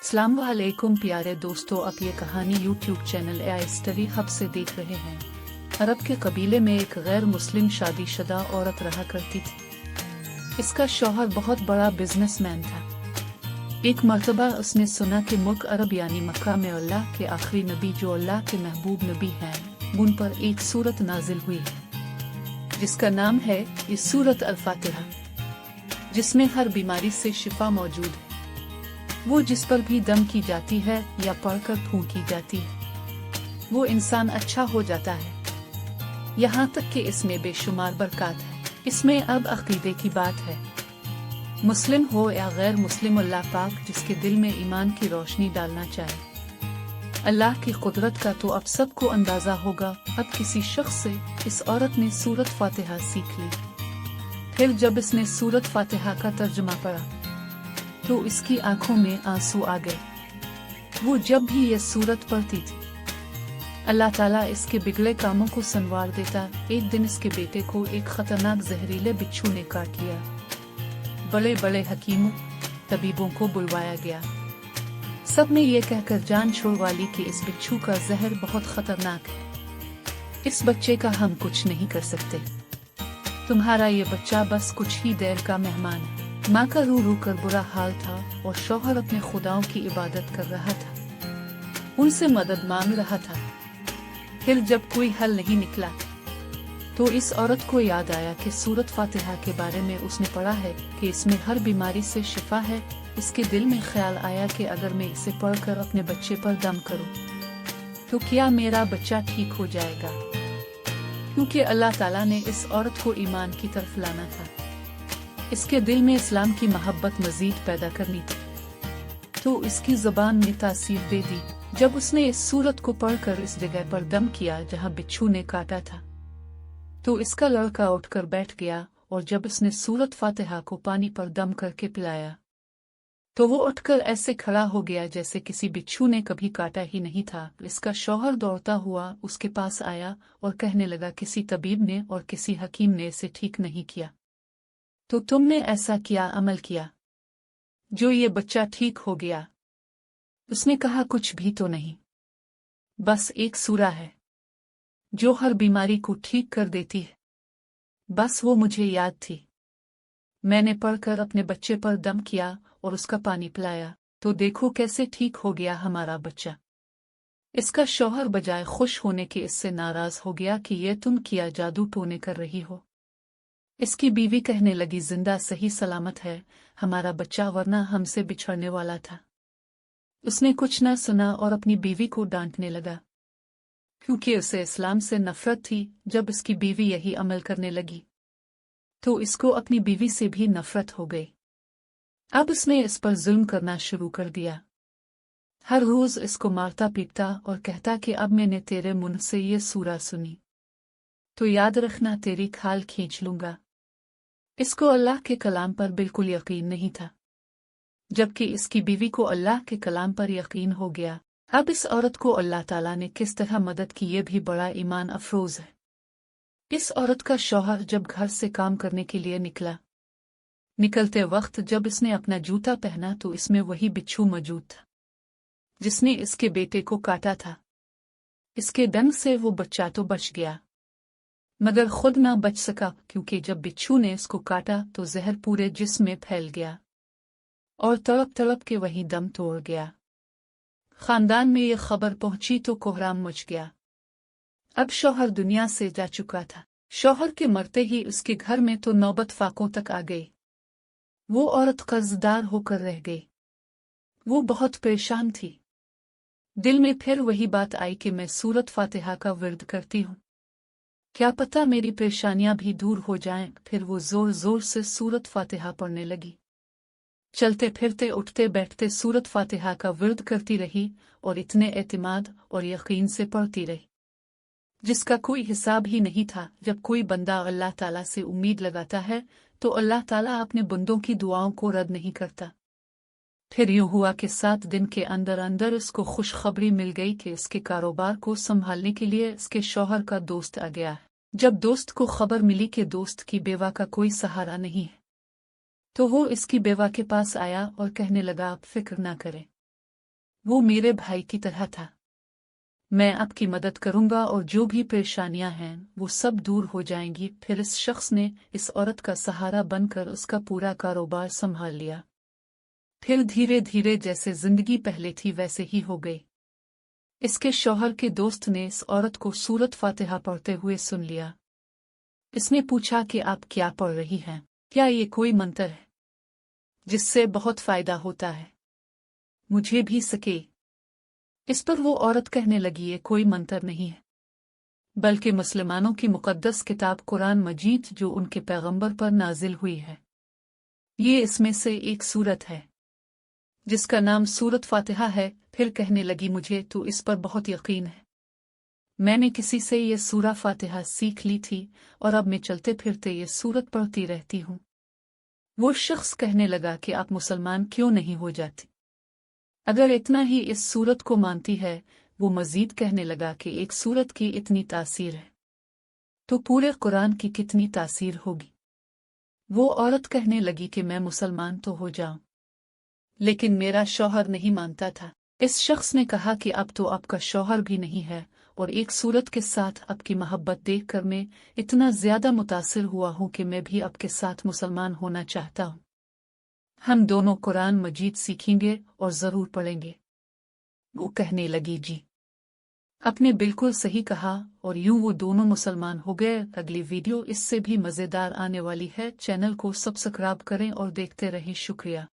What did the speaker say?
अस्सलाम वालेकुम प्यारे दोस्तों, आप ये कहानी YouTube channel AI study hub से देख रहे हैं। अरब के कबीले में एक गैर मुस्लिम शादीशुदा औरत रहा करती थी। इसका शौहर बहुत बड़ा बिजनेसमैन था। एक मर्तबा उसने सुना कि मुल्क अरब यानी मक्का में अल्लाह के आखिरी नबी जो अल्लाह के महबूब नबी हैं, उन पर एक सूरत नाजिल हुई है जिसका नाम है इस सूरत अल-फातिहा, जिसमें हर बीमारी से शिफा मौजूद है। वो जिस पर भी दम की जाती है या पढ़कर फूंकी जाती है, वो इंसान अच्छा हो जाता है। यहाँ तक कि इसमें बेशुमार बरकत है। इसमें अब अकीदे की बात है। मुस्लिम हो या गैर मुस्लिम, अल्लाह पाक जिसके दिल में ईमान की रोशनी डालना चाहे। अल्लाह की कुदरत का तो अब सबको अंदाजा होगा। अब किसी शख्स से इस औरत ने सूरत फातिहा सीख ली। फिर जब इसने सूरत फातिहा का तर्जुमा पढ़ा तो इसकी आंखों में आंसू आ गए। वो जब भी ये सूरत पढ़ती थी, अल्लाह ताला इसके बिगड़े कामों को संवार देता। एक दिन इसके बेटे को एक खतरनाक जहरीले बिच्छू ने काट लिया। बड़े बड़े हकीमों तबीबों को बुलवाया गया। सब ने ये कहकर जान छोड़वा ली कि इस बिच्छू का जहर बहुत खतरनाक है। इस बच्चे का हम कुछ नहीं कर सकते। तुम्हारा ये बच्चा बस कुछ ही देर का मेहमान है। माँ का रू रू कर बुरा हाल था और शौहर अपने खुदाओं की इबादत कर रहा था, उनसे मदद मांग रहा था। फिर जब कोई हल नहीं निकला तो इस औरत को याद आया कि सूरत फातिहा के बारे में उसने पढ़ा है कि इसमें हर बीमारी से शिफा है। इसके दिल में ख्याल आया कि अगर मैं इसे पढ़कर अपने बच्चे पर दम करूं तो क्या मेरा बच्चा ठीक हो जाएगा, क्योंकि अल्लाह ताला ने इस औरत को ईमान की तरफ लाना था। इसके दिल में इस्लाम की मोहब्बत मजीद पैदा करनी थी, तो इसकी ज़बान ने तासीर दे दी। जब उसने इस सूरत को पढ़कर इस जगह पर दम किया जहां बिच्छू ने काटा था, तो इसका लड़का उठकर बैठ गया और जब इसने सूरत फातिहा को पानी पर दम करके पिलाया तो वो उठकर ऐसे खड़ा हो गया जैसे किसी बिच्छू ने कभी काटा ही नहीं था। इसका शौहर दौड़ता हुआ उसके पास आया और कहने लगा, किसी तबीब ने और किसी हकीम ने इसे ठीक नहीं किया, तो तुमने ऐसा क्या अमल किया जो ये बच्चा ठीक हो गया? उसने कहा, कुछ भी तो नहीं, बस एक सूरा है जो हर बीमारी को ठीक कर देती है। बस वो मुझे याद थी, मैंने पढ़कर अपने बच्चे पर दम किया और उसका पानी पिलाया, तो देखो कैसे ठीक हो गया हमारा बच्चा। इसका शौहर बजाय खुश होने के इससे नाराज हो गया कि ये तुम क्या जादू टोने कर रही हो। इसकी बीवी कहने लगी, जिंदा सही सलामत है हमारा बच्चा, वरना हमसे बिछड़ने वाला था। उसने कुछ न सुना और अपनी बीवी को डांटने लगा, क्योंकि उसे इस्लाम से नफरत थी। जब इसकी बीवी यही अमल करने लगी तो इसको अपनी बीवी से भी नफरत हो गई। अब उसने इस पर जुल्म करना शुरू कर दिया। हर रोज इसको मारता पीटता और कहता कि अब मैंने तेरे मुंह से ये सूरा सुनी तो याद रखना, तेरी खाल खींच लूंगा। इसको अल्लाह के कलाम पर बिल्कुल यकीन नहीं था, जबकि इसकी बीवी को अल्लाह के कलाम पर यकीन हो गया। अब इस औरत को अल्लाह ताला ने किस तरह मदद की, ये भी बड़ा ईमान अफरोज है। इस औरत का शौहर जब घर से काम करने के लिए निकलते वक्त जब इसने अपना जूता पहना तो इसमें वही बिच्छू मौजूद था जिसने इसके बेटे को काटा था। इसके डंग से वो बच्चा तो बच गया, मगर खुद ना बच सका, क्योंकि जब बिच्छू ने इसको काटा तो जहर पूरे जिस्म में फैल गया और तड़प तड़प के वही दम तोड़ गया। खानदान में ये खबर पहुंची तो कोहराम मच गया। अब शौहर दुनिया से जा चुका था। शौहर के मरते ही उसके घर में तो नौबत फाकों तक आ गई। वो औरत कर्जदार होकर रह गई। वो बहुत परेशान थी। दिल में फिर वही बात आई कि मैं सूरत फातिहा का विर्द करती हूँ, क्या पता मेरी परेशानियां भी दूर हो जाएं। फिर वो जोर जोर से सूरत फातिहा पढ़ने लगी। चलते फिरते उठते बैठते सूरत फातिहा का विर्द करती रही और इतने एतमाद और यकीन से पढ़ती रही जिसका कोई हिसाब ही नहीं था। जब कोई बंदा अल्लाह ताला से उम्मीद लगाता है तो अल्लाह ताला अपने बंदों की दुआओं को रद्द नहीं करता। फिर यूं हुआ कि 7 दिन के अंदर अंदर उसको खुशखबरी मिल गई कि इसके कारोबार को संभालने के लिए इसके शौहर का दोस्त आ गया है। जब दोस्त को खबर मिली कि दोस्त की बेवा का कोई सहारा नहीं है तो वो इसकी बेवा के पास आया और कहने लगा, आप फिक्र ना करें, वो मेरे भाई की तरह था। मैं आपकी मदद करूंगा और जो भी परेशानियां हैं वो सब दूर हो जाएंगी। फिर इस शख्स ने इस औरत का सहारा बनकर उसका पूरा कारोबार संभाल लिया। फिर धीरे धीरे जैसे जिंदगी पहले थी वैसे ही हो गई। इसके शौहर के दोस्त ने इस औरत को सूरत फातिहा पढ़ते हुए सुन लिया। इसने पूछा कि आप क्या पढ़ रही हैं? क्या ये कोई मंत्र है जिससे बहुत फायदा होता है? मुझे भी सके। इस पर वो औरत कहने लगी, ये कोई मंत्र नहीं है, बल्कि मुसलमानों की मुकद्दस किताब कुरान मजीद जो उनके पैगंबर पर नाजिल हुई है। ये इसमें से एक सूरत है जिसका नाम सूरत फातिहा है। फिर कहने लगी, मुझे तो इस पर बहुत यकीन है। मैंने किसी से ये सूरा फातिहा सीख ली थी और अब मैं चलते फिरते ये सूरत पढ़ती रहती हूँ। वो शख्स कहने लगा कि आप मुसलमान क्यों नहीं हो जाती? अगर इतना ही इस सूरत को मानती है। वो मजीद कहने लगा कि एक सूरत की इतनी तासीर है तो पूरे कुरान की कितनी तासीर होगी। वो औरत कहने लगी कि मैं मुसलमान तो हो जाऊं, लेकिन मेरा शौहर नहीं मानता था। इस शख्स ने कहा कि अब तो आपका शौहर भी नहीं है और एक सूरत के साथ आपकी मोहब्बत देखकर मैं इतना ज्यादा मुतासिर हुआ हूं कि मैं भी आपके साथ मुसलमान होना चाहता हूं। हम दोनों कुरान मजीद सीखेंगे और जरूर पढ़ेंगे। वो कहने लगी, जी आपने बिल्कुल सही कहा, और यूं वो दोनों मुसलमान हो गए। अगली वीडियो इससे भी मजेदार आने वाली है। चैनल को सब्सक्राइब करें और देखते रहें। शुक्रिया।